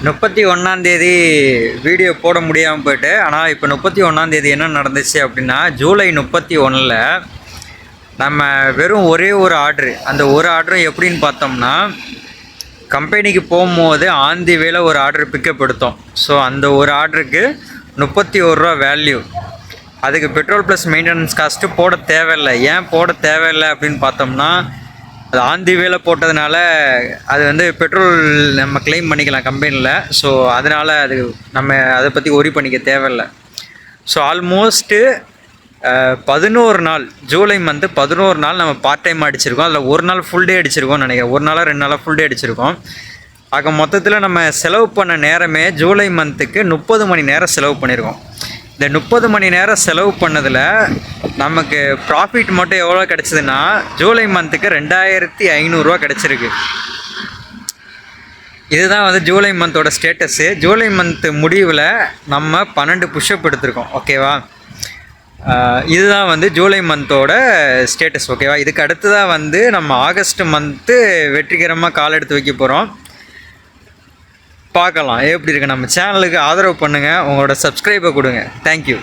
31 video போட முடியாமல் போயிட்டு. ஆனால் இப்போ 31 என்ன நடந்துச்சு அப்படின்னா, ஜூலை 31 நம்ம வெறும் ஒரே ஒரு ஆர்டரு. அந்த ஒரு ஆர்டரும் எப்படின்னு பார்த்தோம்னா, கம்பெனிக்கு போகும்போது ஆந்தி வேலை ஒரு ஆர்டர் பிக்கப் எடுத்தோம். ஸோ அந்த ஒரு ஆர்டருக்கு 31 ரூபா வேல்யூ. அதுக்கு பெட்ரோல் ப்ளஸ் மெயின்டெனன்ஸ் காஸ்ட்டு போட தேவையில்லை. ஏன் போட தேவையில்லை அப்படின்னு பார்த்தோம்னா, அது ஆந்தி வேலை போட்டதுனால அது வந்து பெட்ரோல் நம்ம கிளைம் பண்ணிக்கலாம் கம்பெனியில். ஸோ அதனால் அது நம்ம அதை பற்றி ஒரி பண்ணிக்க தேவையில்லை. ஸோ ஆல்மோஸ்ட்டு 11 நாள், ஜூலை மந்த்து 11 நாள் நம்ம பார்ட் டைம் அடிச்சிருக்கோம். அதில் ஒரு நாள் ஃபுல் டே அடிச்சிருக்கோம்னு நினைக்கிறேன். ஒரு நாளாக 2 நாளாக ஃபுல் டே அடிச்சிருக்கோம். ஆக மொத்தத்தில் நம்ம செலவு பண்ண நேரமே ஜூலை மந்த்துக்கு 30 மணி நேரம் செலவு பண்ணியிருக்கோம். இந்த 30 மணி நேரம் செலவு பண்ணதில் நமக்கு ப்ராஃபிட் மட்டும் எவ்வளோ கிடச்சிதுன்னா, ஜூலை மந்த்துக்கு 2500 ரூபா கிடச்சிருக்கு. இதுதான் வந்து ஜூலை மந்தோட ஸ்டேட்டஸு. ஜூலை மந்த்து முடிவில் நம்ம 12 புஷ்அப் எடுத்திருக்கோம். ஓகேவா? இதுதான் வந்து ஜூலை மந்தோட ஸ்டேட்டஸ். ஓகேவா? இதுக்கு அடுத்ததாக வந்து நம்ம ஆகஸ்ட் மந்த்து வெற்றிகரமாக கால் எடுத்து வைக்க போகிறோம். பார்க்கலாம் எப்படி இருக்குது. நம்ம சேனலுக்கு ஆதரவு பண்ணுங்கள், உங்களோட சப்ஸ்கிரைபை கொடுங்க. தேங்க்யூ.